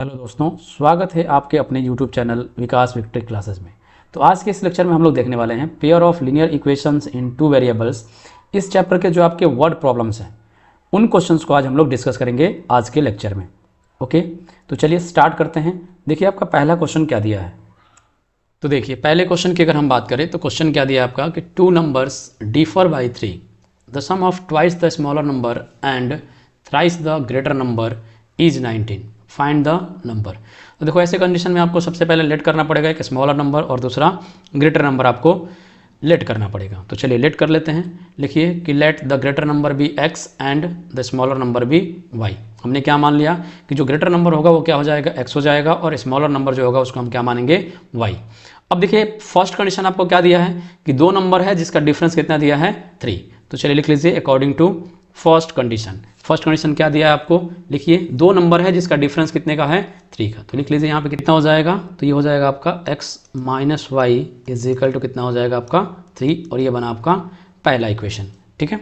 Hello दोस्तों, स्वागत है आपके अपने YouTube चैनल विकास विक्ट्री क्लासेस में। तो आज के इस लेक्चर में हम लोग देखने वाले हैं pair of linear equations in two variables. इस चैप्टर के जो आपके वर्ड प्रॉब्लम्स हैं उन क्वेश्चंस को आज हम लोग डिस्कस करेंगे आज के लेक्चर में। ओके, तो चलिए स्टार्ट करते हैं। देखिए आपका पहला क्वेश्चन क्या दिया है। तो देखिए पहले क्वेश्चन की अगर हम बात करें तो क्वेश्चन क्या दिया है आपका कि two numbers differ by 3, the sum of twice the smaller number and thrice the greater number is 19, find the number. तो देखो ऐसे कंडीशन में आपको सबसे पहले लेट करना पड़ेगा एक स्मॉलर नंबर और दूसरा ग्रेटर नंबर आपको लेट करना पड़ेगा। तो चलिए लेट कर लेते हैं। लिखिए कि let the greater number be x and the smaller number be y। हमने क्या मान लिया कि जो ग्रेटर नंबर होगा वो क्या हो जाएगा, x हो जाएगा, और स्मॉलर नंबर जो होगा उसको हम क्या मानेंगे, y। अब देखिए फर्स्ट कंडीशन आपको क्या दिया है कि दो नंबर है जिसका डिफरेंस कितना दिया है, 3। तो चलिए लिख लीजिए according to first condition. First condition क्या दिया है आपको, लिखिए दो नंबर है जिसका डिफरेंस कितने का है, 3 का। तो लिख लीजिए यहाँ पे कितना हो जाएगा, तो ये हो जाएगा आपका x minus y is equal to कितना हो जाएगा आपका 3, और ये बना आपका पहला इक्वेशन। ठीक है।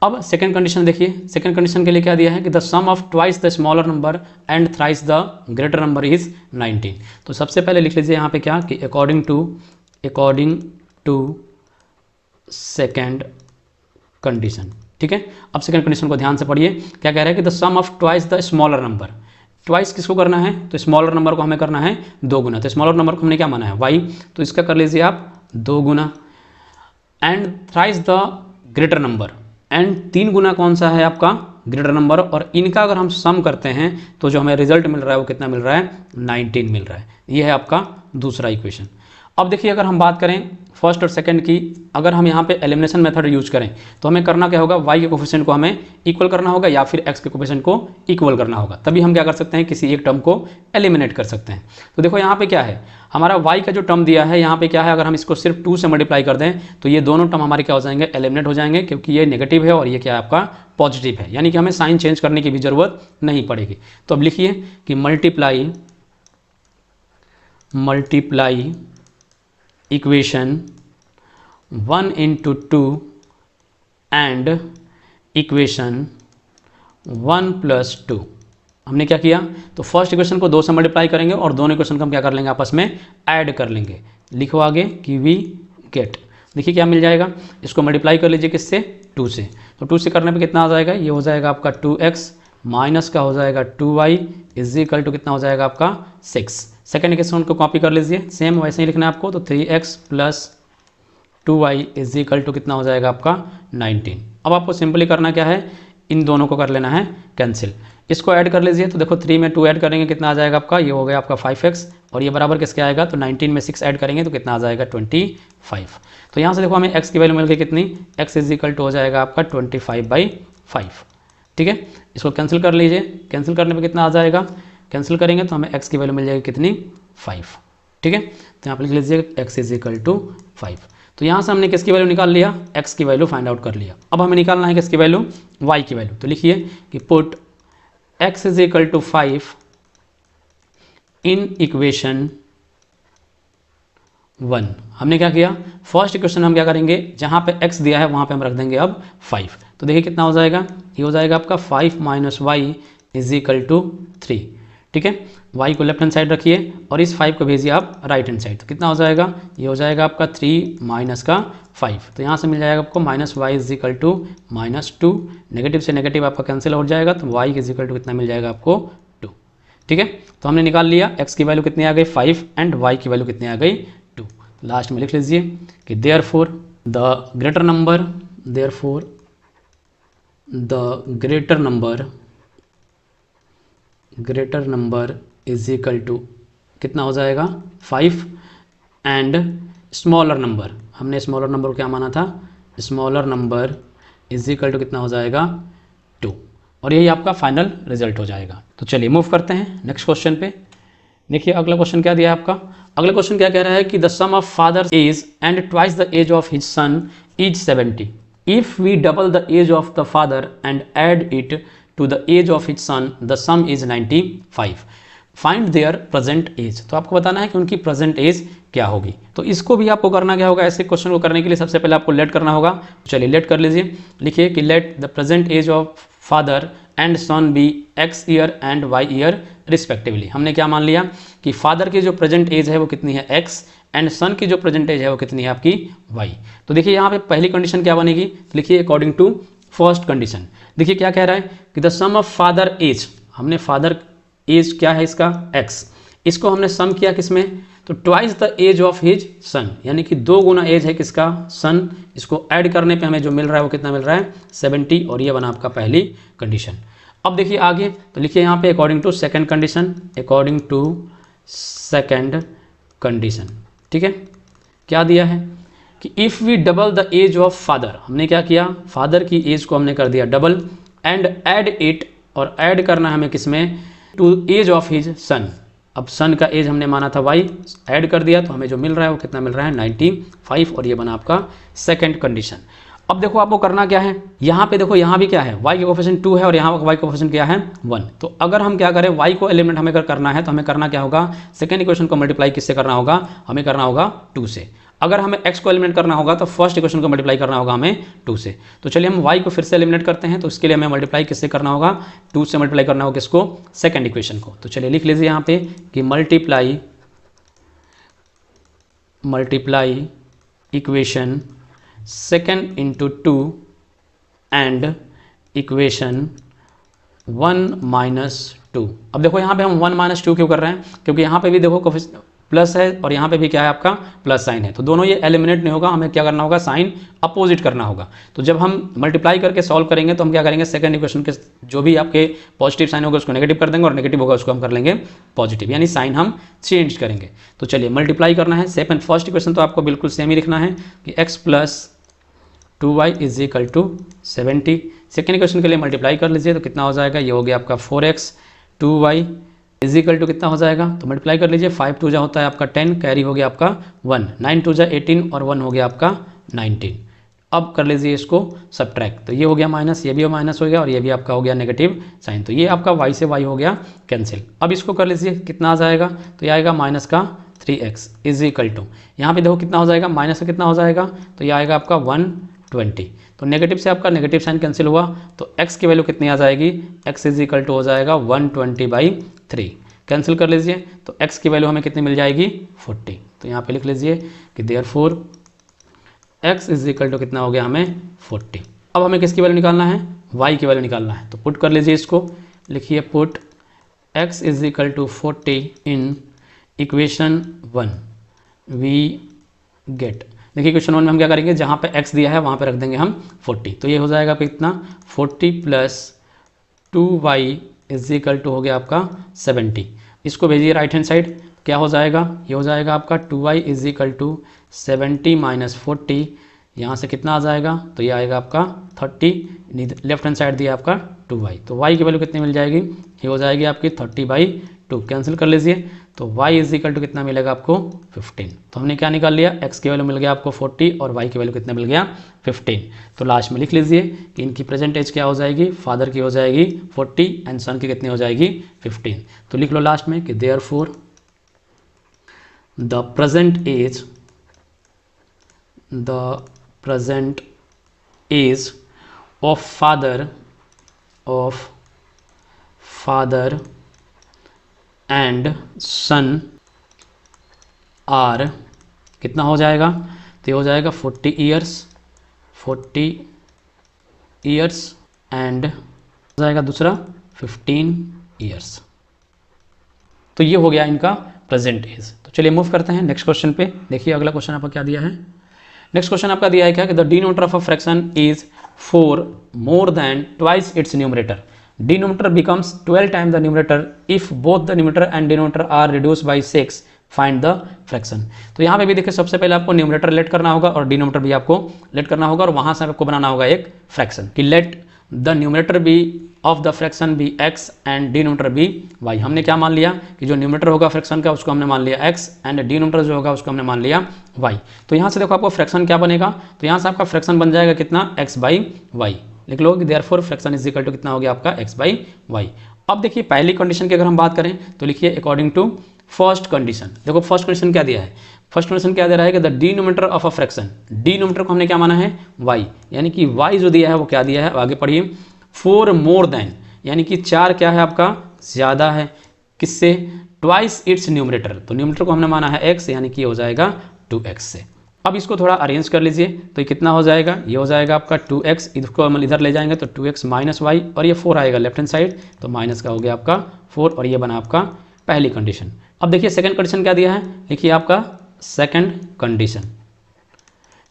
अब सेकंड कंडीशन देखिए, सेकंड कंडीशन के लिए क्या दिया है कि the sum of twice the smaller number and thrice the greater number is 19। तो सबसे पहले लिख लीजिए यहाँ पे क्या कि अकॉर्डिंग टू सेकंड कंडीशन। ठीक है। अब सेकंड कंडीशन को ध्यान से पढ़िए, क्या कह रहा है कि the sum of twice the smaller number. Twice किसको करना है, तो स्मॉलर नंबर को हमें करना है 2 गुना। तो स्मॉलर नंबर को हमने क्या माना है, y, तो इसका कर लीजिए आप 2 गुना। And thrice the greater number, and 3 गुना कौन सा है आपका, ग्रेटर नंबर, और इनका अगर हम सम करते हैं तो जो हमें रिजल्ट मिल रहा है वो कितना मिल रहा है, 19 मिल रहा है। ये है आपका दूसरा इक्वेशन। अब देखिए अगर हम बात करें फर्स्ट और सेकंड की, अगर हम यहाँ पे एलिमिनेशन मेथड यूज करें तो हमें करना क्या होगा, y के कोफिशिएंट को हमें इक्वल करना होगा या फिर x के कोफिशिएंट को इक्वल करना होगा, तभी हम क्या कर सकते हैं, किसी एक टर्म को एलिमिनेट कर सकते हैं। तो देखो यहाँ पे क्या है, हमारा y का जो टर्म दिया है यहाँ पे क्या है, अगर हम इसको सिर्फ 2 से मल्टीप्लाई कर दें तो ये दोनों टर्म हमारे क्या हो जाएंगे, एलिमिनेट हो जाएंगे, क्योंकि ये नेगेटिव है और ये क्या है आपका पॉजिटिव है, यानी कि हमें साइन चेंज करने की भी जरूरत नहीं पड़ेगी। तो अब लिखिए कि multiply equation 1 into 2 and equation 1 + 2। हमने क्या किया, तो फर्स्ट इक्वेशन को 2 से मल्टीप्लाई करेंगे और दोनों इक्वेशन को हम क्या कर लेंगे, आपस में ऐड कर लेंगे। लिखो आगे कि वी गेट, देखिए क्या मिल जाएगा, इसको मल्टीप्लाई कर लीजिए किससे, 2 से। तो 2 से करने पे कितना आ जाएगा, ये हो जाएगा आपका 2x माइनस का हो जाएगा 2y इज इक्वल टू कितना हो जाएगा आपका 6। सेकेंड इक्वेशन को कॉपी कर लीजिए, सेम वैसे ही लिखना है आपको। तो 3x + 2y is equal to कितना हो जाएगा आपका 19। अब आपको सिंपली करना क्या है, इन दोनों को कर लेना है कैंसिल। इसको ऐड कर लीजिए, तो देखो 3 में 2 ऐड करेंगे कितना आ जाएगा आपका, ये हो गया आपका 5x, और ये बराबर किसके आएगा, तो 19 में 6 ऐड करेंगे तो कितना आ जाएगा 25। तो यहाँ से देखो हमें x की वैल्यू मिल गई कितनी, x इज इक्वल टू हो जाएगा आपका 25/5। ठीक है। इसको कैंसिल कर लीजिए, कैंसिल करने पर कितना आ जाएगा, कैंसिल करेंगे तो हमें x की वैल्यू मिल जाएगी कितनी, 5। ठीक है। तो यहाँ पर लिख लीजिए x इज इक्वल टू 5। तो यहाँ से हमने किसकी वैल्यू निकाल लिया, x की वैल्यू फाइंड आउट कर लिया। अब हमें निकालना है किसकी वैल्यू, y की वैल्यू। तो लिखिए कि put x is equal to 5 in equation 1। हमने क्या किया, फर्स्ट इक्वेशन हम क्या करेंगे, जहाँ पे x दिया है वहाँ पे हम रख देंगे अब 5। तो देखिए कितना हो जाएगा, ये हो जाएगा आपका 5 - y इज इक्वल टू 3। ठीक है। y को लेफ्ट हैंड साइड रखिए और इस 5 को भेजिए आप राइट हैंड साइड। तो कितना हो जाएगा, ये हो जाएगा आपका 3 माइनस का 5। तो यहाँ से मिल जाएगा आपको -y is equal to -2। Negative से नेगेटिव आपका कैंसिल हो जाएगा, तो y इज इक्वल टू कितना मिल जाएगा आपको 2। ठीक है। तो हमने निकाल लिया x की वैल्यू कितनी आ गई 5 एंड y की वैल्यू कितनी आ गई 2। लास्ट में लिख लीजिए कि therefore the greater number is equal to कितना हो जाएगा 5 एंड स्मॉलर नंबर, हमने स्मॉलर नंबर को क्या माना था, smaller number is equal to कितना हो जाएगा 2, और यही आपका फाइनल रिजल्ट हो जाएगा। तो चलिए मूव करते हैं नेक्स्ट क्वेश्चन पे। देखिए अगला क्वेश्चन क्या दिया है आपका, अगला क्वेश्चन क्या कह रहा है कि the sum of father age and twice the age of his son is 70। If we double the age of the father and add it to the age of his son the sum is 95। Find their present age. तो आपको बताना है कि उनकी present as क्या होगी। तो इसको भी आपको करना क्या होगा, ऐसे क्वेश्चन को करने के लिए सबसे पहले आपको लेट करना होगा। चलिए लेट कर लीजिए, लिखिए कि let the present age of father and son be x year and y year respectively. हमने क्या मान लिया कि फादर की जो प्रेजेंट एज है वो कितनी है x एंड सन की जो प्रेजेंट एज है वो कितनी है आपकी y। तो देखिए यहाँ पे पहली कंडीशन क्या बनेगी, लिखिए अकॉर्डिंग टू फर्स्ट कंडीशन। देखिए क्या कह रहा है कि the sum of father age, हमने फादर एज क्या है इसका x, इसको हमने सम किया किसमें, तो twice the age of his son, यानी कि 2 गुना एज है किसका, सन। इसको ऐड करने पे हमें जो मिल रहा है वो कितना मिल रहा है 70, और ये बना आपका पहली कंडीशन। अब देखिए आगे, तो लिखिए यहाँ पे according to second condition, according to second condition. ठीक है, क्या दिया है कि if we double the age of father, हमने क्या किया, फादर की एज को हमने कर दिया डबल, एंड ऐड इट, और ऐड करना है हमें किसमें, to age of his son. अब सन का एज हमने माना था y, ऐड कर दिया तो हमें जो मिल रहा है वो कितना मिल रहा है 95, और ये बना आपका सेकंड कंडीशन। अब देखो आपको करना क्या है, यहाँ पे देखो यहाँ भी क्या है, y के कोफिशिएंट 2 है और यहाँ y के कोफिशिएंट क्या है 1। तो अगर हम क्या करें, y को एलिमिनेट हमें करना है तो हमें करना क्या होगा, सेकंड इक्वेशन को मल्टीप्लाई किससे करना होगा, हमें करना होगा 2 से। अगर हमें x को एलिमिनेट करना होगा तो फर्स्ट इक्वेशन को मल्टीप्लाई करना होगा हमें 2 से। तो चलिए हम y को फिर से एलिमिनेट करते हैं, तो इसके लिए हमें मल्टीप्लाई किससे करना होगा, 2 से मल्टीप्लाई करना होगा किसको, सेकंड इक्वेशन को। तो चलिए लिख लीजिए यहाँ पे कि multiply equation second into 2 and equation 1 - 2। अब देखो यहाँ पे हम 1 - 2 क्यों कर रहे हैं, क्योंकि यहाँ पे भी देखो प्लस है और यहाँ पे भी क्या है आपका प्लस साइन है, तो दोनों ये एलिमिनेट नहीं होगा, हमें क्या करना होगा, साइन अपोजिट करना होगा। तो जब हम मल्टीप्लाई करके सॉल्व करेंगे तो हम क्या करेंगे, सेकंड इक्वेशन के जो भी आपके पॉजिटिव साइन होगा उसको नेगेटिव कर देंगे, और नेगेटिव होगा उसको हम कर लेंगे पॉजिटिव, यानी साइन हम चेंज करेंगे। तो चलिए मल्टीप्लाई करना है, सेकंड फर्स्ट इक्वेशन तो आपको बिल्कुल सेम ही लिखना है कि x + 2y = 70। सेकेंड इक्वेशन के लिए मल्टीप्लाई कर लीजिए तो कितना हो जाएगा, ये हो गया आपका 4x, 2y = कितना हो जाएगा, तो मल्टीप्लाई कर लीजिए, 5 2 होता है आपका 10, कैरी हो गया आपका 1, 9 2 18 और 1 हो गया आपका 19। अब कर लीजिए इसको सब्ट्रैक्ट, तो ये हो गया माइनस, ये भी माइनस हो गया, और ये भी आपका हो गया नेगेटिव साइन, तो ये आपका y से y हो गया कैंसिल। अब इसको कर लीजिए, कितना आ जाएगा, तो ये आएगा -3x = यहाँ पे देखो कितना हो जाएगा, माइनस का कितना हो जाएगा, तो ये आएगा आपका 120। तो नेगेटिव से आपका नेगेटिव साइन कैंसिल हुआ, तो x की वैल्यू कितनी आ जाएगी, x = हो जाएगा 120/3। कैंसिल कर लीजिए तो x की वैल्यू हमें कितनी मिल जाएगी 40। तो यहाँ पे लिख लीजिए कि देयरफॉर x = कितना हो गया हमें 40। अब हमें किसकी वैल्यू निकालना है, y की वैल्यू निकालना है, तो पुट कर लीजिए इसको, लिखिए put x = 40 in equation 1 we get. देखिए क्वेश्चन 1 में हम क्या करेंगे, जहाँ पे x दिया है वहाँ पे रख देंगे हम 40, तो ये हो जाएगा कितना 40 + 2y = हो गया आपका 70। इसको भेजिए राइट हैंड साइड, क्या हो जाएगा, ये हो जाएगा आपका 2y = 70 - 40, यहाँ से कितना आ जाएगा, तो ये आएगा आपका 30, लेफ्ट हैंड साइड दिया आपका 2y, तो y की वैल्यू कितनी मिल जाएगी, ये हो जाएगी आपकी 30/2। कैंसिल कर लीजिए तो y = कितना मिलेगा आपको 15। तो हमने क्या निकाल लिया, x की वैल्यू मिल गया आपको 40 और y की वैल्यू कितना मिल गया 15। तो लास्ट में लिख लीजिए कि इनकी प्रेजेंट एज क्या हो जाएगी, फादर की हो जाएगी 40 एंड सन की कितनी हो जाएगी 15। तो लिख लो लास्ट में कि therefore the present age of father and son are कितना हो जाएगा, तो ये हो जाएगा 40 ईयर्स एंड हो जाएगा दूसरा 15 ईयर्स। तो ये हो गया इनका प्रेजेंट एज। तो चलिए मूव करते हैं नेक्स्ट क्वेश्चन पे। देखिए अगला क्वेश्चन आपका क्या दिया है, नेक्स्ट क्वेश्चन आपका दिया है क्या कि the denominator of a fraction is 4 more than twice its numerator. Denominator becomes 12 times the numerator if both the numerator and denominator are reduced by 6. Find the fraction. तो यहाँ पे भी देखिए सबसे पहले आपको न्यूमरेटर लेट करना होगा और डिनोमिनेटर भी आपको लेट करना होगा, और वहाँ से आपको बनाना होगा एक फ्रैक्शन कि let the numerator be of the fraction be x and denominator be y। हमने क्या मान लिया कि जो न्यूमरेटर होगा फ्रैक्शन का उसको हमने मान लिया x एंड डिनोमिनेटर जो होगा उसको हमने मान लिया y। तो यहाँ से देखो आपको फ्रैक्शन क्या बनेगा, तो यहाँ से आपका फ्रैक्शन बन जाएगा कितना x/y। लिख लो कि therefore fraction is equal to कितना हो गया आपका x/y। अब देखिए पहली कंडीशन की अगर हम बात करें तो लिखिए अकॉर्डिंग टू फर्स्ट कंडीशन। देखो फर्स्ट कंडीशन क्या दिया है, फर्स्ट कंडीशन क्या दे रहा है कि the denominator of a fraction, denominator को हमने क्या माना है y, यानी कि y जो दिया है वो क्या दिया है, आगे पढ़िए 4 more than, यानी कि 4 क्या है आपका ज़्यादा है किससे, ट्वाइस इट्स न्यूमरेटर। तो न्यूमरेटर को हमने माना है x, यानी कि ये हो जाएगा 2x से। अब इसको थोड़ा अरेंज कर लीजिए, तो ये कितना हो जाएगा, ये हो जाएगा आपका 2x, इसको हम इधर ले जाएंगे तो 2x माइनस वाई, और ये 4 आएगा लेफ्ट हैंड साइड, तो माइनस का हो गया आपका 4, और ये बना आपका पहली कंडीशन। अब देखिए सेकंड कंडीशन क्या दिया है, लिखिए आपका सेकंड कंडीशन।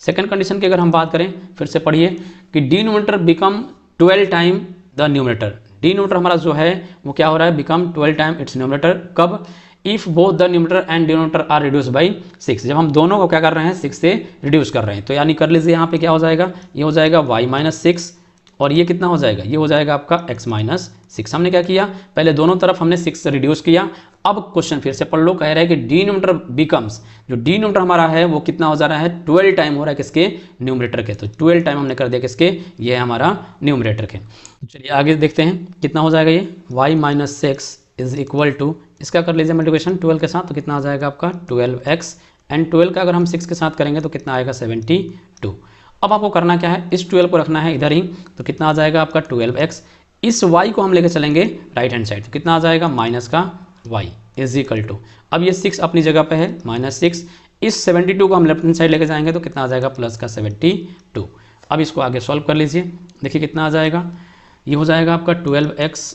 सेकंड कंडीशन की अगर हम बात करें, फिर से पढ़िए कि denominator become 12 time the numerator. Denominator हमारा जो है वो क्या हो रहा है, बिकम 12 टाइम इट्स न्यूमरेटर। कब, if both the numerator and denominator are reduce by 6, जब हम दोनों को क्या कर रहे हैं 6 से रिड्यूस कर रहे हैं। तो यानी कर लीजिए यहाँ पे क्या हो जाएगा, ये हो जाएगा y माइनस 6, और ये कितना हो जाएगा, ये हो जाएगा आपका x माइनस 6। हमने क्या किया, पहले दोनों तरफ हमने 6 से रिड्यूस किया। अब क्वेश्चन फिर से पढ़ लो, कह रहा है कि डिनोमिनेटर बिकम्स, जो डिनोमिनेटर हमारा है वो कितना हो जा रहा है, 12 टाइम हो रहा है किसके, न्यूमरेटर के। तो 12 टाइम हमने कर दिया किसके, ये है हमारा न्यूमरेटर के। चलिए आगे देखते हैं कितना हो जाएगा, ये y minus 6 is equal to, इसका कर लीजिए मल्टीप्लिकेशन 12 के साथ, तो कितना आ जाएगा आपका 12x, एंड 12 का अगर हम 6 के साथ करेंगे तो कितना आएगा 72। अब आपको करना क्या है, इस 12 को रखना है इधर ही, तो कितना आ जाएगा आपका 12x, इस y को हम लेकर चलेंगे राइट हैंड साइड, तो कितना आ जाएगा माइनस का y इज इक्वल टू, अब ये 6 अपनी जगह पे है माइनस 6, इस 72 को हम लेफ्ट हैंड साइड लेकर जाएंगे तो कितना आ जाएगा प्लस का 72। अब इसको आगे सॉल्व कर लीजिए, देखिए कितना आ जाएगा, ये हो जाएगा आपका 12x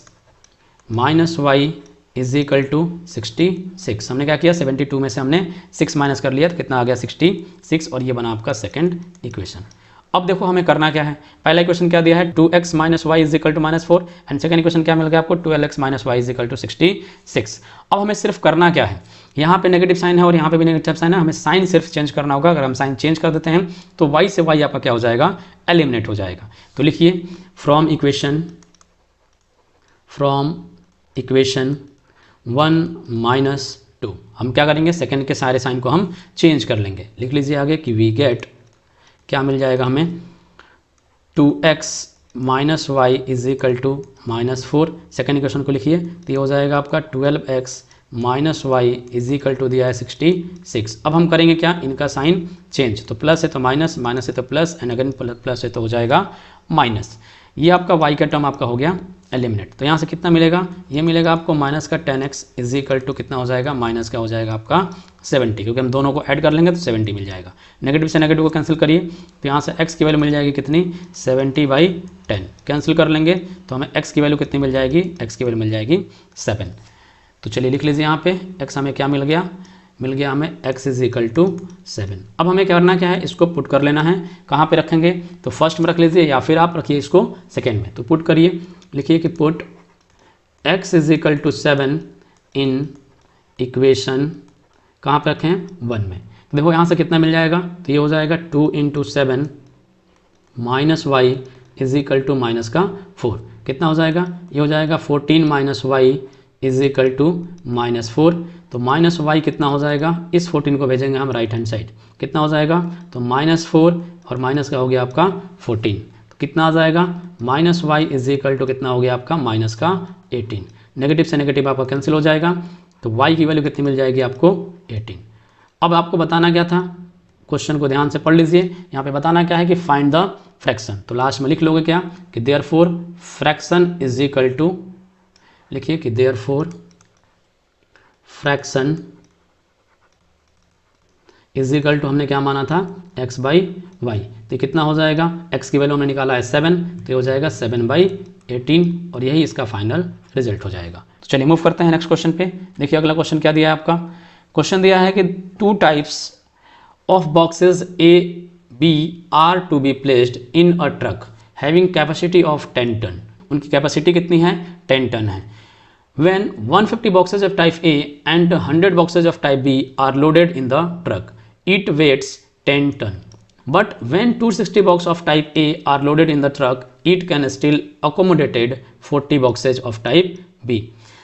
minus y is equal to 66। हमने क्या किया, 72 में से हमने 6 माइनस कर लिया तो कितना आ गया 66, और ये बना आपका सेकंड इक्वेशन। अब देखो हमें करना क्या है, पहला इक्वेशन क्या दिया है 2x minus y is equal to minus 4, and second equation क्या मिल गया आपको 12x minus y is equal to 66। अब हमें सिर्फ करना क्या है, यहाँ पे नेगेटिव साइन है और यहाँ पे भी नेगेटिव साइन है, हमें साइन सिर्फ चेंज करना होगा। अगर हम साइन चेंज कर देते हैं तो y से y आपका क्या हो जाएगा, एलिमिनेट हो जाएगा। तो लिखिए फ्रॉम इक्वेशन 1 माइनस 2, हम क्या करेंगे सेकंड के सारे साइन को हम चेंज कर लेंगे। लिख लीजिए आगे कि वी गेट, क्या मिल जाएगा हमें 2x minus y is equal to minus 4। Second equation को लिखिए तो ये हो जाएगा आपका 12x minus y is equal to दिया है 66। अब हम करेंगे क्या, इनका साइन चेंज, तो प्लस है तो माइनस, माइनस है तो प्लस, एंड अगेन प्लस है तो हो जाएगा माइनस। ये आपका y का टर्म आपका हो गया एलिमिनेट। तो यहाँ से कितना मिलेगा, ये मिलेगा आपको माइनस का 10x इज इक्वल टू कितना हो जाएगा, माइनस का हो जाएगा आपका 70, क्योंकि हम दोनों को ऐड कर लेंगे तो 70 मिल जाएगा। नेगेटिव से नेगेटिव को कैंसिल करिए तो यहाँ से x की वैल्यू मिल जाएगी कितनी, 70/10। कैंसिल कर लेंगे तो हमें x की वैल्यू कितनी मिल जाएगी, x की वैल्यू मिल जाएगी 7। तो चलिए लिख लीजिए यहाँ पे x हमें क्या मिल गया, हमें x इज इक्वल टू 7। अब हमें करना क्या है, इसको पुट कर लेना है। कहाँ पे रखेंगे, तो फर्स्ट में रख लीजिए या फिर आप रखिए इसको सेकेंड में। तो पुट करिए, लिखिए कि put x is equal to 7 in equation, कहाँ पे रखें 1 में। तो देखो यहाँ से कितना मिल जाएगा, तो ये हो जाएगा 2 × 7 minus y is equal to minus का 4। कितना हो जाएगा, ये हो जाएगा 14 minus y is equal to minus 4। तो माइनस वाई कितना हो जाएगा, इस 14 को भेजेंगे हम राइट हैंड साइड, कितना हो जाएगा, तो -4 और माइनस का हो गया आपका 14। तो कितना आ जाएगा, minus y is equal to कितना हो गया आपका माइनस का 18। नेगेटिव से नेगेटिव आपका कैंसिल हो जाएगा, तो वाई की वैल्यू कितनी मिल जाएगी आपको 18। अब आपको बताना क्या था, क्वेश्चन को ध्यान से पढ़ लीजिए। यहाँ पे बताना क्या है कि फाइंड द फ्रैक्शन। तो लास्ट में लिख लोगे क्या कि therefore fraction is equal to, लिखिए कि therefore fraction is equal to, हमने क्या माना था x/y। तो कितना हो जाएगा, x की वैल्यू हमने निकाला है 7, तो ये हो जाएगा 7/18, और यही इसका फाइनल रिजल्ट हो जाएगा। तो चलिए मूव करते हैं नेक्स्ट क्वेश्चन पे। देखिए अगला क्वेश्चन क्या दिया है आपका, क्वेश्चन दिया है कि 2 types of boxes A, B are to be placed in a truck having capacity of 10 ton. उनकी कैपेसिटी कितनी है, 10 टन है। When 150 boxes of type A and 100 boxes of type B are loaded in the truck, it weighs 10 ton. But when 260 boxes of type A are loaded in the truck, it can still accommodate 40 boxes of type B,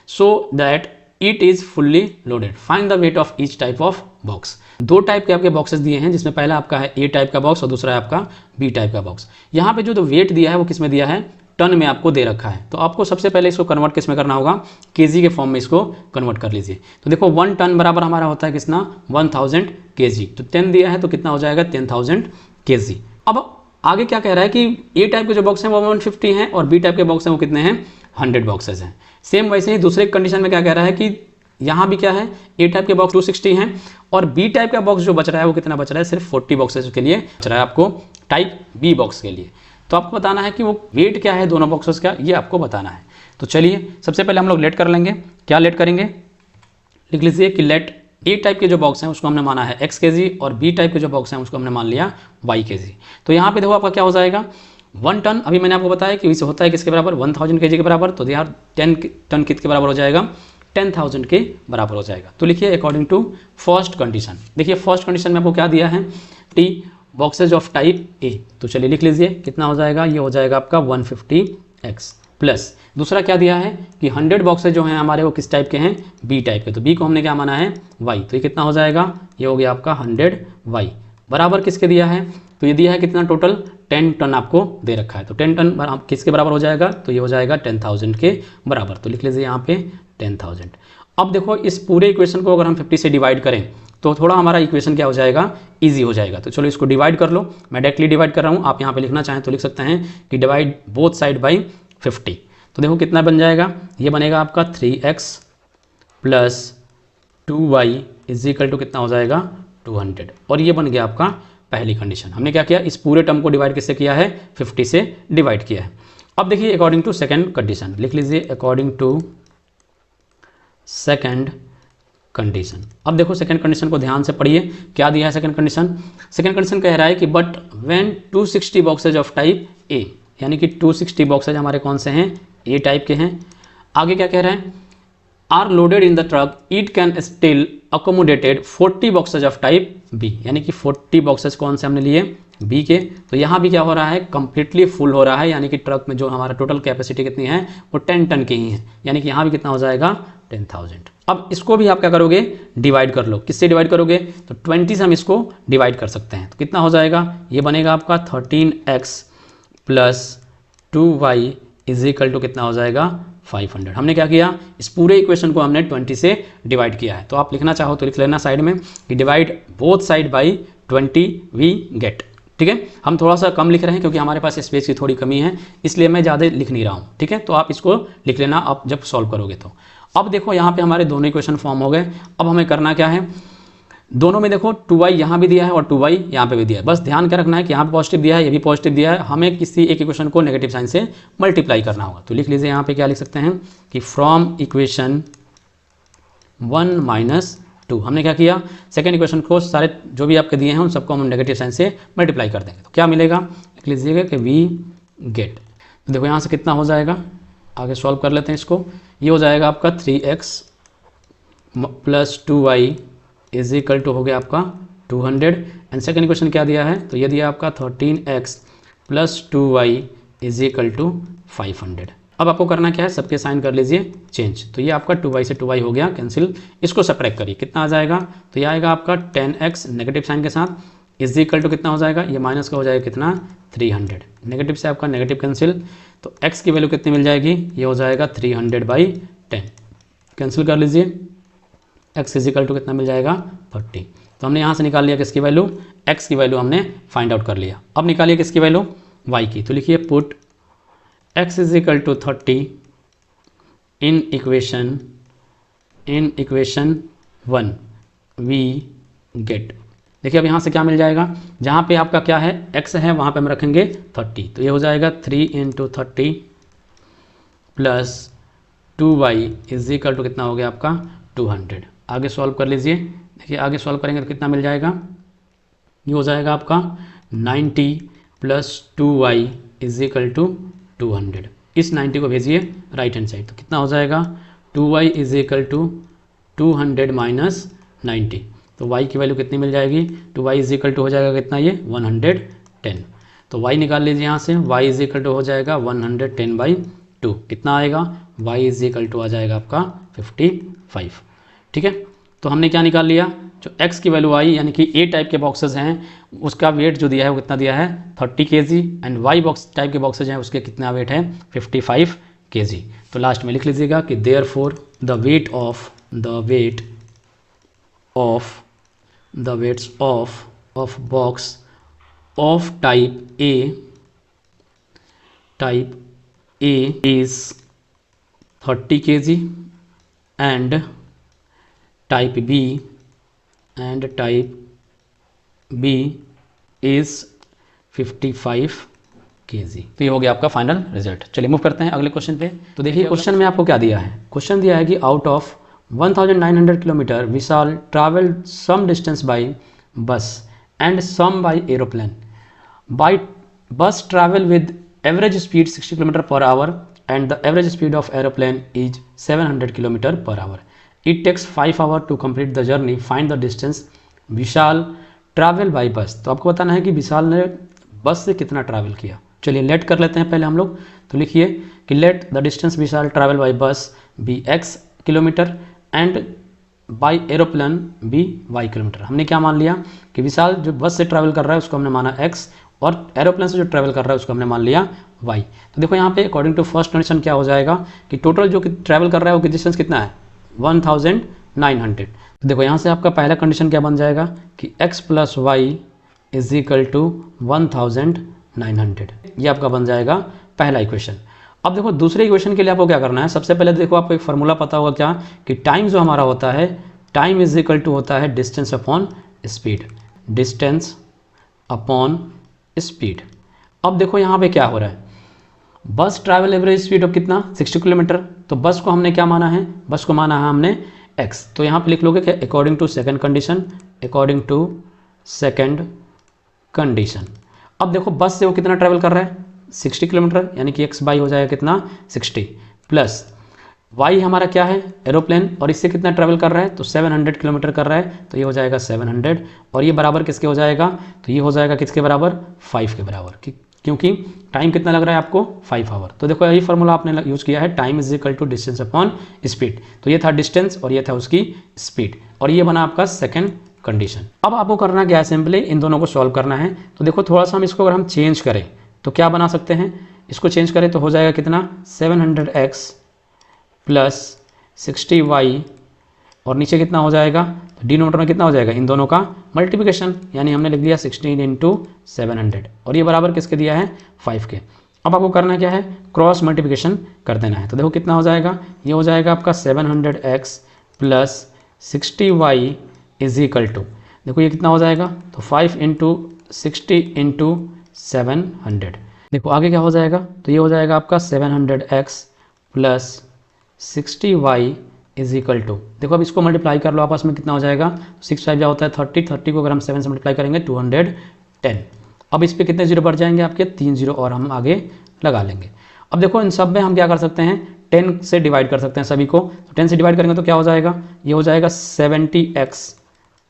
so that it is fully loaded. Find the weight of each type of box. 2 type के आपके boxes दिए हैं, जिसमें पहला आपका है A type का box और दूसरा है आपका B टाइप का बॉक्स। यहाँ पे जो वेट दिया है वो किस में दिया है, टन में आपको दे रखा है। तो आपको सबसे पहले इसको कन्वर्ट किस में करना होगा, केजी के फॉर्म में इसको कन्वर्ट कर लीजिए। तो देखो 1 टन बराबर हमारा होता है कितना, 1000 केजी। तो 10 दिया है तो कितना हो जाएगा 10,000 केजी। अब आगे क्या कह रहा है कि ए टाइप के जो बॉक्स हैं वो 150 हैं और बी टाइप के बॉक्स हैं वो कितने हैं 100 बॉक्सेज हैं। सेम वैसे ही दूसरे कंडीशन में क्या कह रहा है कि यहाँ भी क्या है, ए टाइप के बॉक्स 260 हैं और बी टाइप का बॉक्स जो बच रहा है वो कितना बच रहा है, सिर्फ 40 बॉक्सेज के लिए बच रहा है आपको टाइप बी बॉक्स के लिए। तो आपको बताना है कि वो वेट क्या है दोनों बॉक्सेस का, ये आपको बताना है। तो चलिए सबसे पहले हम लोग लेट कर लेंगे। क्या लेट करेंगे, लिख लीजिए कि लेट ए टाइप के जो बॉक्स हैं उसको हमने माना है x kg और बी टाइप के जो बॉक्स हैं उसको हमने मान लिया y kg। तो यहाँ पे देखो आपका क्या हो जाएगा 1 टन, अभी मैंने आपको बताया कि इसे होता है किसके बराबर, 1000 kg के बराबर। तो यार 10 टन कितने बराबर हो जाएगा, 10,000 के बराबर हो जाएगा। तो लिखिए अकॉर्डिंग टू फर्स्ट कंडीशन। देखिए फर्स्ट कंडीशन में आपको क्या दिया है, टी बॉक्सेज ऑफ टाइप ए। तो चलिए लिख लीजिए कितना हो जाएगा, ये हो जाएगा आपका 150x प्लस दूसरा क्या दिया है कि 100 बॉक्सेज जो हैं हमारे वो किस टाइप के हैं, बी टाइप के। तो बी को हमने क्या माना है, y। तो ये कितना हो जाएगा, ये हो गया आपका 100y बराबर किसके दिया है, तो ये दिया है कितना टोटल 10 टन आपको दे रखा है। तो 10 टन किसके बराबर हो जाएगा, तो ये हो जाएगा 10,000 के बराबर। तो लिख लीजिए यहाँ पे 10,000। अब देखो इस पूरे इक्वेशन को अगर हम 50 से डिवाइड करें तो थोड़ा हमारा इक्वेशन क्या हो जाएगा, ईजी हो जाएगा। तो चलो इसको डिवाइड कर लो, मैं डायरेक्टली डिवाइड कर रहा हूँ, आप यहाँ पे लिखना चाहें तो लिख सकते हैं कि डिवाइड बोथ साइड बाई 50। तो देखो कितना बन जाएगा, ये बनेगा आपका 3x plus 2y is equal to कितना हो जाएगा 200। और ये बन गया आपका पहली कंडीशन। हमने क्या किया, इस पूरे टर्म को डिवाइड किससे किया है, 50 से डिवाइड किया है। अब देखिए अकॉर्डिंग टू सेकंड कंडीशन, लिख लीजिए अकॉर्डिंग टू सेकंड कंडीशन। अब देखो सेकंड कंडीशन को ध्यान से पढ़िए, क्या दिया है सेकंड कंडीशन। सेकंड कंडीशन कह रहा है कि but when 260 boxes of type ए, यानी कि 260 बॉक्सेज हमारे कौन से हैं, ए टाइप के हैं। आगे क्या कह रहे हैं, are loaded in the truck it can still accommodated 40 boxes of type बी, यानी कि 40 बॉक्सेज कौन से हमने लिए, बी के। तो यहाँ भी क्या हो रहा है, कंप्लीटली फुल हो रहा है, यानी कि ट्रक में जो हमारा टोटल कैपेसिटी कितनी है वो 10 टन की ही है, यानी कि यहाँ भी कितना हो जाएगा 10,000। अब इसको भी आप क्या करोगे, डिवाइड कर लो। किससे डिवाइड करोगे, तो 20 से हम इसको डिवाइड कर सकते हैं। तो कितना हो जाएगा, ये बनेगा आपका 13x plus 2y is equal to कितना हो जाएगा 500। हमने क्या किया, इस पूरे इक्वेशन को हमने 20 से डिवाइड किया है। तो आप लिखना चाहो तो लिख लेना साइड में कि divide both side by 20 we get. ठीक है, हम थोड़ा सा कम लिख रहे हैं क्योंकि हमारे पास स्पेस की थोड़ी कमी है, इसलिए मैं ज़्यादा लिख नहीं रहा हूँ। ठीक है, तो आप इसको लिख लेना आप जब सॉल्व करोगे तो। अब देखो यहाँ पे हमारे दोनों इक्वेशन फॉर्म हो गए। अब हमें करना क्या है, दोनों में देखो 2y यहाँ भी दिया है और 2y यहाँ पे भी दिया है। बस ध्यान क्या रखना है कि यहाँ पे पॉजिटिव दिया है, ये भी पॉजिटिव दिया है, हमें किसी एक इक्वेशन को नेगेटिव साइन से मल्टीप्लाई करना होगा। तो लिख लीजिए यहाँ पे क्या लिख सकते हैं कि फ्रॉम इक्वेशन 1 माइनस 2 हमने क्या किया, सेकेंड इक्वेशन को सारे जो भी आपके दिए हैं उन सबको हम नेगेटिव साइन से मल्टीप्लाई कर देंगे। तो क्या मिलेगा, लिख लीजिएगा कि वी गेट। तो देखो यहाँ से कितना हो जाएगा, आगे सॉल्व कर लेते हैं इसको। ये हो जाएगा आपका 3x plus 2y is equal to हो गया आपका 200। एंड सेकेंड इक्वेशन क्या दिया है, तो ये दिया आपका 13x plus 2y is equal to 500। अब आपको करना क्या है, सबके साइन कर लीजिए चेंज। तो ये आपका 2y से 2y हो गया कैंसिल, इसको सब्ट्रैक्ट करिए कितना आ जाएगा, तो ये आएगा आपका 10x नेगेटिव साइन के साथ इज इक्वल टू कितना हो जाएगा, ये माइनस का हो जाएगा कितना 300। नेगेटिव से आपका नेगेटिव कैंसिल, तो x की वैल्यू कितनी मिल जाएगी, ये हो जाएगा 300/10। कैंसिल कर लीजिए, x इज इक्वल टू कितना मिल जाएगा 30। तो हमने यहाँ से निकाल लिया किसकी वैल्यू, x की वैल्यू हमने फाइंड आउट कर लिया। अब निकालिए किसकी वैल्यू, y की। तो लिखिए put x is equal to 30 in equation 1 we get. देखिए अब यहाँ से क्या मिल जाएगा, जहाँ पे आपका क्या है x है वहाँ पे हम रखेंगे 30। तो ये हो जाएगा 3 × 30 plus 2y is equal to कितना हो गया आपका 200। आगे सॉल्व कर लीजिए। देखिए आगे सॉल्व करेंगे तो कितना मिल जाएगा, ये हो जाएगा आपका 90 plus 2y is equal to 200। इस 90 को भेजिए राइट हैंड साइड, तो कितना हो जाएगा 2y is equal to 200 minus 90। तो y की वैल्यू कितनी मिल जाएगी, 2y इज इक्वल टू हो जाएगा कितना, ये 110। तो y निकाल लीजिए यहाँ से, y इज इक्वल टू हो जाएगा 110/2। कितना आएगा, y इज इक्वल टू आ जाएगा आपका 55। ठीक है, तो हमने क्या निकाल लिया, जो x की वैल्यू आई यानी कि ए टाइप के बॉक्सेस हैं उसका वेट जो दिया है वो कितना दिया है 30 kg, and y box type के बॉक्सेज हैं उसके कितना वेट है 55 kg। तो लास्ट में लिख लीजिएगा कि therefore the weights of box of type A is 30 kg and type B is 55 kg। तो ये हो गया आपका फाइनल रिजल्ट। चलिए मूव करते हैं अगले क्वेश्चन पे। तो देखिए क्वेश्चन में आपको क्या दिया है। क्वेश्चन दिया है कि out of 1900 kilometre Vishal travel some distance by bus and some by aeroplane. By bus travel with average speed 60 kilometre per hour and the average speed of aeroplane is 700 km per hour. It takes 5 hours to complete the journey. Find the distance Vishal travel by बस। तो आपको बताना है कि विशाल ने बस से कितना ट्रैवल किया। चलिए लेट कर लेते हैं पहले हम लोग। तो लिखिए कि let the distance Vishal travel by bus be x kilometre and by aeroplane be y kilometre. हमने क्या मान लिया कि विशाल जो बस से ट्रैवल कर रहा है उसको हमने माना x और एरोप्लेन से जो ट्रैवल कर रहा है उसको हमने मान लिया y। तो देखो यहाँ पे अकॉर्डिंग टू फर्स्ट कंडीशन क्या हो जाएगा कि टोटल जो ट्रैवल कर रहा है वो डिस्टेंस कितना है 1900। तो देखो यहाँ से आपका पहला कंडीशन क्या बन जाएगा कि x plus y is equal to 1900। ये आपका बन जाएगा पहला इक्वेशन। अब देखो दूसरे इक्वेशन के लिए आपको क्या करना है। सबसे पहले देखो आपको एक फार्मूला पता होगा क्या कि टाइम जो हमारा होता है टाइम इज इक्वल टू होता है distance upon speed. Distance upon speed. अब देखो यहाँ पे क्या हो रहा है। बस ट्रैवल एवरेज स्पीड ऑफ कितना 60 किलोमीटर। तो बस को हमने क्या माना है, बस को माना है हमने x। तो यहाँ पे लिख लोगे कि according to second condition, according to second condition. अब देखो बस से वो कितना ट्रैवल कर रहा है 60 किलोमीटर, यानी कि x बाई हो जाएगा कितना 60 प्लस y हमारा क्या है एरोप्लेन, और इससे कितना ट्रैवल कर रहा है तो 700 किलोमीटर कर रहा है। तो ये हो जाएगा 700 और ये बराबर किसके हो जाएगा तो ये हो जाएगा किसके बराबर 5 के बराबर, क्योंकि टाइम कितना लग रहा है आपको 5 आवर। तो देखो यही फार्मूला आपने यूज़ किया है time is equal to distance upon speed. तो ये था डिस्टेंस और ये था उसकी स्पीड और ये बना आपका सेकंड कंडीशन। अब आपको करना क्या है, सिंपली इन दोनों को सॉल्व करना है। तो देखो थोड़ा सा हम इसको अगर हम चेंज करें तो क्या बना सकते हैं, इसको चेंज करें तो हो जाएगा कितना 700x प्लस 60y और नीचे कितना हो जाएगा तो डिनोमिनेटर में कितना हो जाएगा इन दोनों का मल्टीप्लिकेशन, यानी हमने लिख दिया 16 इंटू 700 और ये बराबर किसके दिया है 5 के। अब आपको करना क्या है क्रॉस मल्टीप्लिकेशन कर देना है। तो देखो कितना हो जाएगा, ये हो जाएगा आपका 700x plus 60y is equal to, देखो ये कितना हो जाएगा तो 5 इंटू 60 इंटू 700। देखो आगे क्या हो जाएगा तो ये हो जाएगा आपका 700x plus 60y is equal to, देखो अब इसको मल्टीप्लाई कर लो आपस में कितना हो जाएगा 6 5 क्या होता है 30, 30 को अगर हम 7 से मल्टीप्लाई करेंगे 210। अब इस पर कितने जीरो बढ़ जाएंगे आपके 3 जीरो और हम आगे लगा लेंगे। अब देखो इन सब में हम क्या कर सकते हैं 10 से डिवाइड कर सकते हैं सभी को। तो 10 से डिवाइड करेंगे तो क्या हो जाएगा, ये हो जाएगा 70x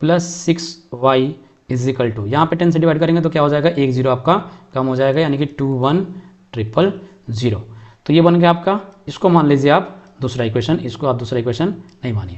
plus 6y is equal to, यहाँ पे 10 से डिवाइड करेंगे तो क्या हो जाएगा 1 जीरो आपका कम हो जाएगा, यानी कि 21000। तो ये बन गया आपका, इसको मान लीजिए आप दूसरा इक्वेशन, इसको आप दूसरा इक्वेशन नहीं मानिए।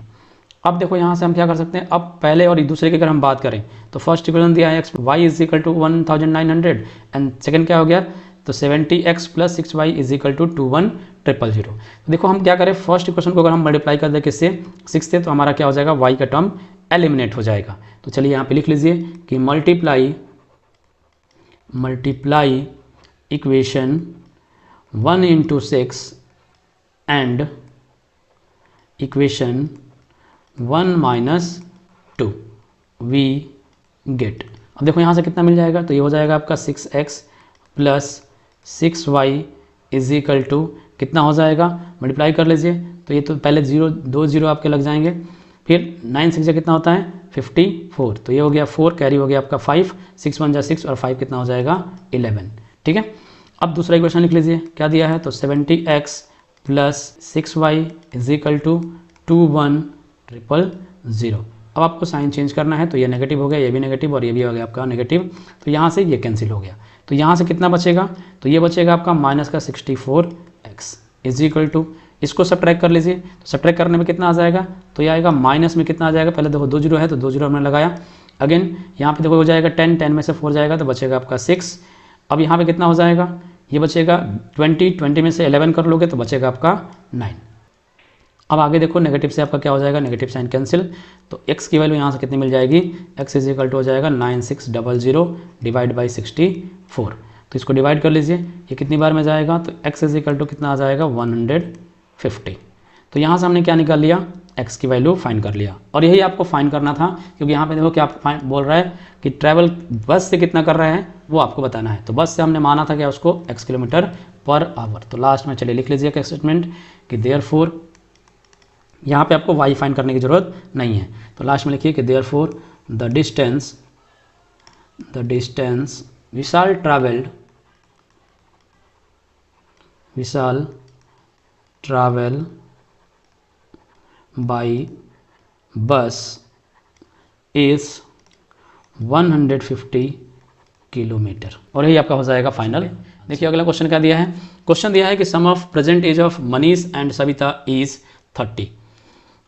अब देखो यहाँ से हम क्या कर सकते हैं, अब पहले और दूसरे की अगर हम बात करें तो फर्स्ट इक्वेशन दिया है y is equal to 1900 and second क्या हो गया तो 70x plus 6y is equal to 21000। तो देखो हम क्या करें फर्स्ट इक्वेशन को अगर हम मल्टीप्लाई कर दें किससे 6 से तो हमारा क्या हो जाएगा y का टर्म एलिमिनेट हो जाएगा। तो चलिए यहाँ पे लिख लीजिए कि multiply equation 1 into 6 and equation 1 minus 2 we get. अब देखो यहाँ से कितना मिल जाएगा तो ये हो जाएगा आपका 6x plus 6y is equal to कितना हो जाएगा मल्टीप्लाई कर लीजिए। तो ये तो पहले 2 जीरो आपके लग जाएंगे, फिर 9 6 कितना होता है 54, तो ये हो गया 4 कैरी हो गया आपका 5, 6 1 जा 6 और 5 कितना हो जाएगा 11। ठीक है, अब दूसरा इक्वेशन लिख लीजिए क्या दिया है तो 70x plus 6y is equal to 21000। अब आपको साइन चेंज करना है तो ये नेगेटिव हो गया, ये भी नेगेटिव और ये भी हो गया आपका नेगेटिव। तो यहाँ से ये कैंसिल हो गया, तो यहाँ से कितना बचेगा तो ये बचेगा आपका माइनस का 64x इज इक्वल टू, इसको सब्ट्रैक्ट कर लीजिए। तो सब्ट्रैक्ट करने में कितना आ जाएगा तो ये आएगा माइनस में कितना आ जाएगा, पहले देखो 2 जीरो है तो 2 जीरो हमने लगाया, अगेन यहाँ पे देखो हो जाएगा 10, 10 में से 4 जाएगा तो बचेगा आपका 6। अब यहाँ पे कितना हो जाएगा ये बचेगा 20, 20 में से 11 कर लोगे तो बचेगा आपका 9। अब आगे देखो नेगेटिव से आपका क्या हो जाएगा नेगेटिव साइन कैंसिल, तो x की वैल्यू यहाँ से कितनी मिल जाएगी x इज इक्वल टू हो जाएगा 9600 डिवाइड बाई 64। तो इसको डिवाइड कर लीजिए, ये कितनी बार में जाएगा तो x इज इक्वल टू कितना आ जाएगा 150। तो यहाँ से हमने क्या निकाल लिया, x की वैल्यू फाइंड कर लिया। और यही आपको फाइंड करना था, क्योंकि यहाँ पे देखो क्या बोल रहा है कि ट्रैवल बस से कितना कर रहा है वो आपको बताना है। तो बस से हमने माना था क्या उसको x किलोमीटर पर आवर। तो लास्ट में चलिए लिख लीजिए स्टेटमेंट कि देयरफॉर, यहाँ पे आपको y फाइंड करने की ज़रूरत नहीं है। तो लास्ट में लिखिए कि therefore the distance Vishal travel by बस इज 150 किलोमीटर। और यही आपका हो जाएगा फाइनल। देखिए अगला क्वेश्चन क्या दिया है। क्वेश्चन दिया है कि sum of present age of Manish and Savita is 30।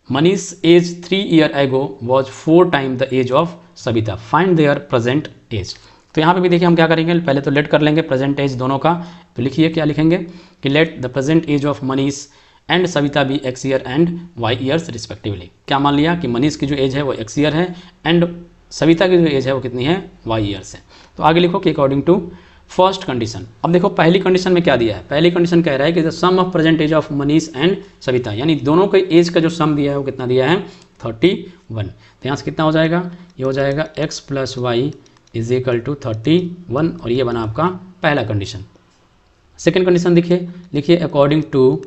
Manish age 3 year ago was 4 time the age of Savita, find their present age. तो यहाँ पे भी देखिए हम क्या करेंगे, पहले तो लेट कर लेंगे प्रेजेंट एज दोनों का। तो लिखिए क्या लिखेंगे कि let the present age of Manish and Savita be x year and y years respectively. क्या मान लिया कि मनीष की जो एज है वो x ईयर है एंड सविता की जो एज है वो कितनी है, y ईयर्स है। तो आगे लिखो कि अकॉर्डिंग टू फर्स्ट कंडीशन। अब देखो पहली कंडीशन में क्या दिया है, पहली कंडीशन कह रहा है कि the sum of present age of Manish and Savita, यानी दोनों के एज का जो सम दिया है वो कितना दिया है, 31। तो यहाँ से कितना हो जाएगा, ये हो जाएगा x plus y is equal to 31। और ये बना आपका पहला कंडीशन। सेकेंड कंडीशन लिखिए अकॉर्डिंग टू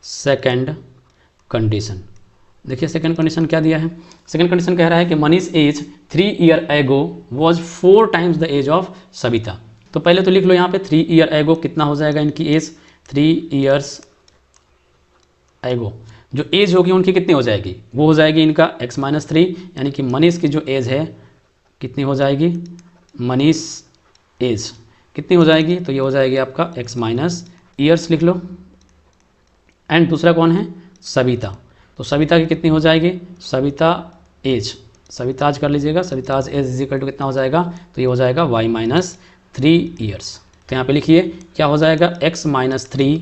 सेकेंड कंडीशन। देखिए सेकेंड कंडीशन क्या दिया है, सेकेंड कंडीशन कह रहा है कि Manish age 3 year ago was 4 times the age of Savita. तो पहले तो लिख लो यहाँ पे 3 ईयर एगो कितना हो जाएगा इनकी एज, 3 ईयर्स एगो जो एज होगी उनकी कितनी हो जाएगी, वो हो जाएगी इनका x-3, यानी कि मनीष की जो एज है कितनी हो जाएगी, मनीष एज कितनी हो जाएगी, तो ये हो जाएगी आपका x- ईयर्स लिख लो। एंड दूसरा कौन है, सविता। तो सविता की कितनी हो जाएगी, सविता एज कर लीजिएगा, Savita age is equal to कितना हो जाएगा, तो ये हो जाएगा y-3 ईयर्स। तो यहाँ पे लिखिए क्या हो जाएगा, x-3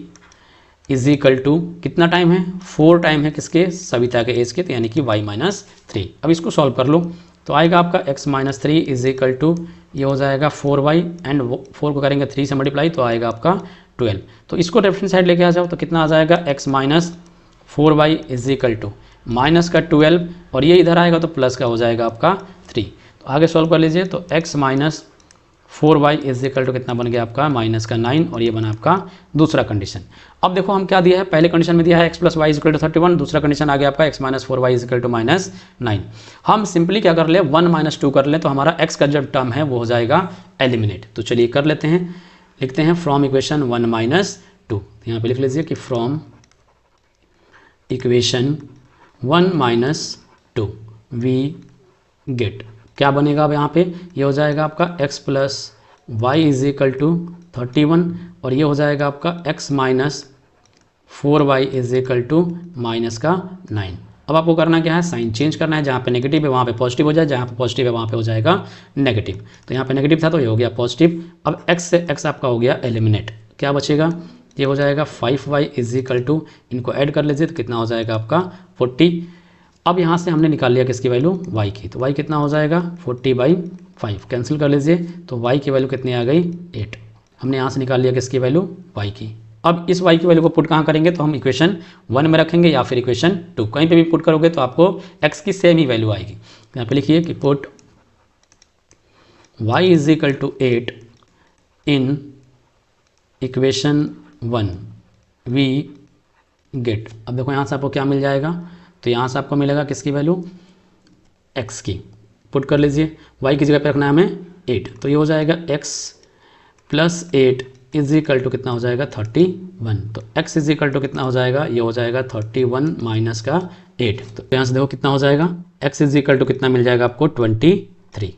इज इक्वल टू कितना टाइम है, 4 टाइम है किसके, सविता के एज के, तो यानी कि y-3। अब इसको सॉल्व कर लो तो आएगा आपका x-3 इज इक्वल टू ये हो जाएगा 4y एंड 4 को करेंगे 3 से मल्टीप्लाई तो आएगा आपका 12। तो इसको लेफ्ट साइड लेके आ जाओ तो कितना आ जाएगा, x-4y is equal to minus का 12 और ये इधर आएगा तो प्लस का हो जाएगा आपका 3। तो आगे सॉल्व कर लीजिए तो x-4y इज इक्वल टू कितना बन गया आपका माइनस का 9 और ये बना आपका दूसरा कंडीशन। अब देखो हम क्या दिया है, पहले कंडीशन में दिया है x plus y equal to 31, दूसरा कंडीशन आ गया आपका x-4y इक्वल टू -9। हम सिंपली क्या कर ले 1 - 2 कर लें तो हमारा x का जब टर्म है वो हो जाएगा एलिमिनेट। तो चलिए कर लेते हैं, लिखते हैं फ्रॉम इक्वेशन 1 - 2। यहाँ पे लिख लीजिए कि फ्रॉम इक्वेशन 1 - 2 वी गेट, क्या बनेगा अब यहाँ पे, ये हो जाएगा आपका x plus y is equal to 31 और ये हो जाएगा आपका x-4y is equal to minus का 9। अब आपको करना क्या है, साइन चेंज करना है, जहाँ पे नेगेटिव है वहाँ पे पॉजिटिव हो जाए, जहाँ पे पॉजिटिव है वहाँ पे हो जाएगा नेगेटिव। तो यहाँ पे नेगेटिव था तो ये हो गया पॉजिटिव। अब x से x आपका हो गया एलिमिनेट, क्या बचेगा, ये हो जाएगा 5y इज इक्वल टू, इनको ऐड कर लीजिए तो कितना हो जाएगा आपका 40। अब यहाँ से हमने निकाल लिया किसकी वैल्यू, y की, तो y कितना हो जाएगा 40/5, कैंसिल कर लीजिए तो y की वैल्यू कितनी आ गई 8। हमने यहाँ से निकाल लिया किसकी वैल्यू, y की। अब इस y की वैल्यू को पुट कहाँ करेंगे, तो हम इक्वेशन 1 में रखेंगे या फिर इक्वेशन 2, कहीं पे भी पुट करोगे तो आपको x की सेम ही वैल्यू आएगी। यहाँ पे लिखिए कि put y is equal to 8 in equation 1 we get. अब देखो यहाँ से आपको क्या मिल जाएगा, तो यहाँ से आपको मिलेगा किसकी वैल्यू, x की, पुट कर लीजिए, y की जगह पे रखना है हमें 8, तो ये हो जाएगा x plus 8 is equal to कितना हो जाएगा 31। तो x इज इक्वल टू कितना हो जाएगा, ये हो जाएगा 31 माइनस का 8। तो यहाँ से देखो कितना हो जाएगा, x इज इक्वल टू कितना मिल जाएगा आपको 23।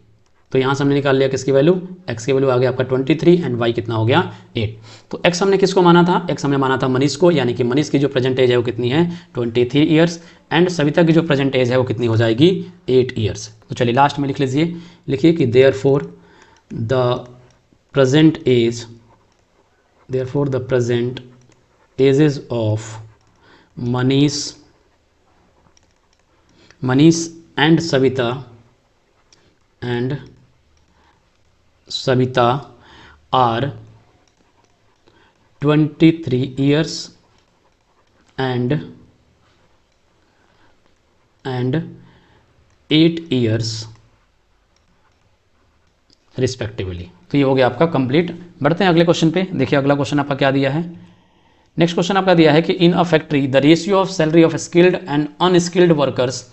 तो यहाँ से हमने निकाल लिया किसकी वैल्यू, x की वैल्यू आ गया आपका 23 एंड y कितना हो गया 8। तो x हमने किसको माना था, x हमने माना था मनीष को, यानी कि मनीष की जो प्रेजेंट एज है वो कितनी है 23 ईयर्स एंड सविता की जो प्रेजेंट एज है वो कितनी हो जाएगी 8 ईयर्स। तो चलिए लास्ट में लिख लीजिए, लिखिए कि therefore the present ages of Manish and Savita are 23 years and and 8 years respectively. तो ये हो गया आपका कंप्लीट। बढ़ते हैं अगले क्वेश्चन पे। देखिए अगला क्वेश्चन आपका क्या दिया है। नेक्स्ट क्वेश्चन आपका दिया है कि in a factory the ratio of salary of skilled and unskilled workers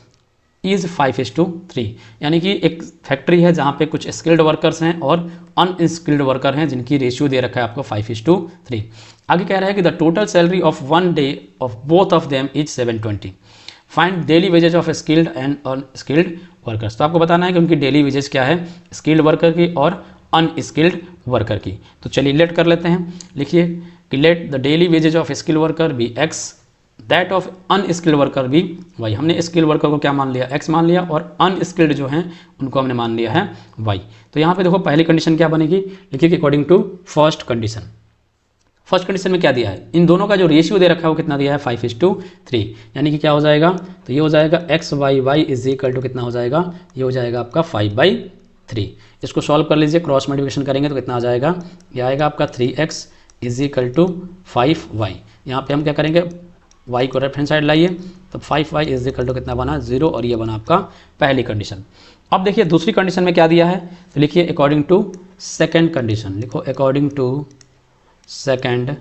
is 5:3। यानी कि एक फैक्ट्री है जहाँ पे कुछ स्किल्ड वर्कर्स हैं और अनस्किल्ड वर्कर हैं जिनकी रेशियो दे रखा है आपको 5:3। आगे कह रहा है कि the total salary of one day of both of them is 720। Find daily wages of skilled and unskilled workers. तो आपको बताना है कि उनकी डेली वेजेज क्या है, स्किल्ड वर्कर की और अनस्किल्ड वर्कर की। तो चलिए लेट कर लेते हैं। लिखिए कि let the daily wages of skilled worker be x, that of unskilled worker be y. हमने स्किल्ड वर्कर को क्या मान लिया, एक्स मान लिया, और अनस्किल्ड जो हैं उनको हमने मान लिया है वाई। तो यहाँ पे देखो पहली कंडीशन क्या बनेगी, लिखिए कि according to first condition. First condition में क्या दिया है, इन दोनों का जो रेशियो दे रखा है वो कितना दिया है 5:3। यानी कि क्या हो जाएगा, तो ये हो जाएगा x y y is equal to कितना हो जाएगा, ये हो जाएगा आपका 5/3। इसको सॉल्व कर लीजिए, क्रॉस मल्टीप्लिकेशन करेंगे तो कितना आ जाएगा, ये आएगा आपका 3x is equal to 5y। यहाँ पे हम क्या करेंगे, y को रेफरेंस साइड लाइए, तो 5y इज इक्वल टू कितना बना 0, और ये बना आपका पहली कंडीशन। अब देखिए दूसरी कंडीशन में क्या दिया है, तो लिखिए अकॉर्डिंग टू सेकेंड कंडीशन। लिखो अकॉर्डिंग टू सेकेंड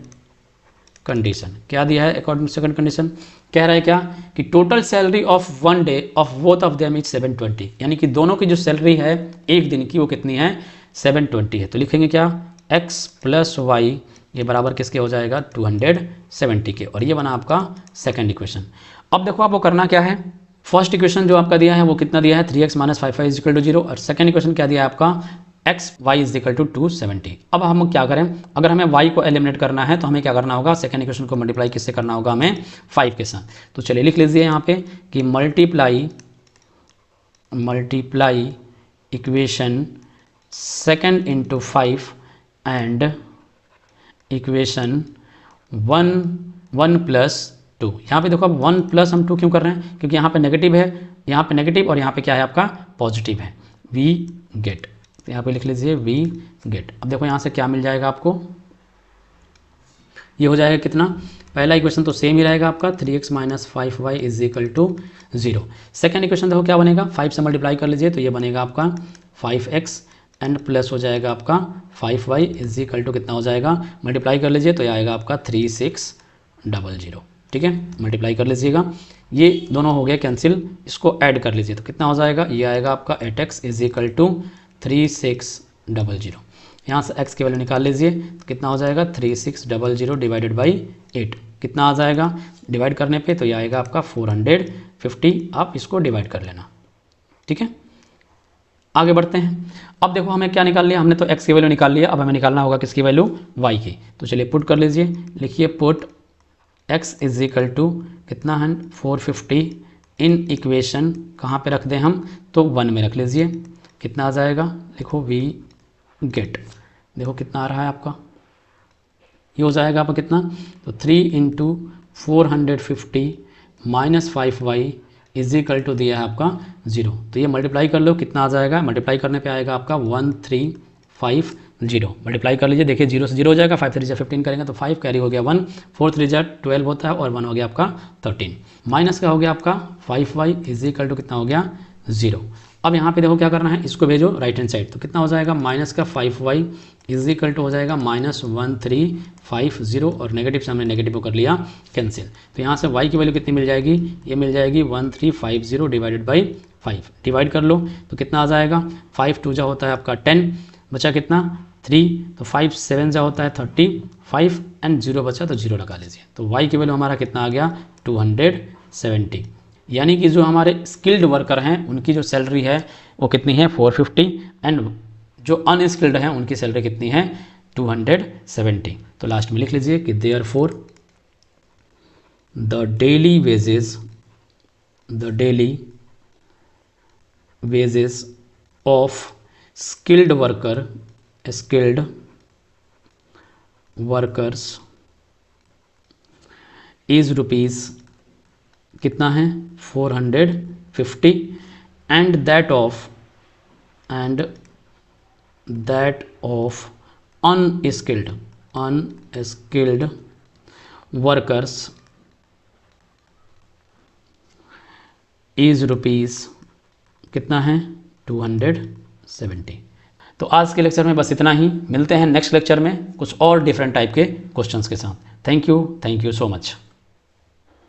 कंडीशन। क्या दिया है अकॉर्डिंग टू सेकंड कंडीशन, कह रहा है क्या कि total salary of one day of both of them is 720। यानी कि दोनों की जो सैलरी है एक दिन की वो कितनी है 720 है। तो लिखेंगे क्या, x प्लस वाई ये बराबर किसके हो जाएगा 270 के, और ये बना आपका सेकंड इक्वेशन। अब देखो आपको करना क्या है, फर्स्ट इक्वेशन जो आपका दिया है वो कितना दिया है 3x minus 5y is equal to 0, और सेकंड इक्वेशन क्या दिया है आपका x y is equal to 270। अब हम क्या करें, अगर हमें y को एलिमिनेट करना है तो हमें क्या करना होगा, सेकंड इक्वेशन को मल्टीप्लाई किससे करना होगा, हमें 5 के साथ। तो चलिए लिख लीजिए यहाँ पे कि multiply equation second into 5 and equation 1 plus 2। यहाँ पे देखो अब 1 प्लस हम 2 क्यों कर रहे हैं, क्योंकि यहाँ पे नेगेटिव है, यहाँ पे नेगेटिव और यहाँ पे क्या है आपका पॉजिटिव है, वी गेट। तो यहाँ पे लिख लीजिए वी गेट। अब देखो यहाँ से क्या मिल जाएगा आपको, ये हो जाएगा कितना, पहला इक्वेशन तो सेम ही रहेगा आपका 3x minus 5y is equal to 0। Second equation देखो क्या बनेगा, 5 से मल्टीप्लाई कर लीजिए तो ये बनेगा आपका 5x एंड प्लस हो जाएगा आपका 5y इज इक्वल टू कितना हो जाएगा, मल्टीप्लाई कर लीजिए तो ये आएगा आपका 3600। ठीक है, मल्टीप्लाई कर लीजिएगा, ये दोनों हो गए कैंसिल, इसको ऐड कर लीजिए तो कितना हो जाएगा, ये आएगा आपका 8x इज इक्वल टू 3600। यहाँ से x की वैल्यू निकाल लीजिए तो कितना हो जाएगा 3600 डिवाइडेड बाई 8, कितना आ जाएगा डिवाइड करने पे, तो ये आएगा आपका 450। आप इसको डिवाइड कर लेना। ठीक है, आगे बढ़ते हैं। अब देखो हमें क्या निकाल लिया, हमने तो x की वैल्यू निकाल लिया, अब हमें निकालना होगा किसकी वैल्यू, y की। तो चलिए पुट कर लीजिए, लिखिए put x is equal to कितना है 450 इन इक्वेशन, कहाँ पे रख दें हम, तो 1 में रख लीजिए, कितना आ जाएगा, लिखो वी गेट। देखो कितना आ रहा है आपका, ये हो जाएगा आपका कितना, तो 3 into 450 minus 5y is equal to दिया है आपका 0। तो ये मल्टीप्लाई कर लो, कितना आ जाएगा, मल्टीप्लाई करने पे आएगा आपका 1350। मल्टीप्लाई कर लीजिए, देखिए 0 से 0 हो जाएगा, 5 3 15 करेंगे तो 5 कैरी हो गया 1, 4 3 12 होता है, और 1 हो गया आपका 13, माइनस का हो गया आपका 5y इज इक्वल टू कितना हो गया 0। अब यहाँ पे देखो क्या करना है, इसको भेजो राइट हैंड साइड, तो कितना हो जाएगा माइनस का 5y इज इक्वल टू हो जाएगा -1350, और नेगेटिव से हमने नेगेटिव को कर लिया कैंसिल। तो यहाँ से y की वैल्यू कितनी मिल जाएगी, ये मिल जाएगी 1350 डिवाइडेड बाई 5, डिवाइड कर लो तो कितना आ जाएगा, 5 2 जा होता है आपका 10, बचा कितना 3, तो 5 7 जा होता है 35 एंड 0 बचा तो 0 लगा लीजिए। तो y की वैल्यू हमारा कितना आ गया 270। यानी कि जो हमारे स्किल्ड वर्कर हैं उनकी जो सैलरी है वो कितनी है 450, एंड जो अनस्किल्ड हैं उनकी सैलरी कितनी है 270। तो लास्ट में लिख लीजिए कि therefore the daily wages of skilled workers is rupees कितना है 450, and that of unskilled workers is rupees कितना है 270। तो आज के लेक्चर में बस इतना ही। मिलते हैं नेक्स्ट लेक्चर में कुछ और डिफरेंट टाइप के क्वेश्चंस के साथ। Thank you so much.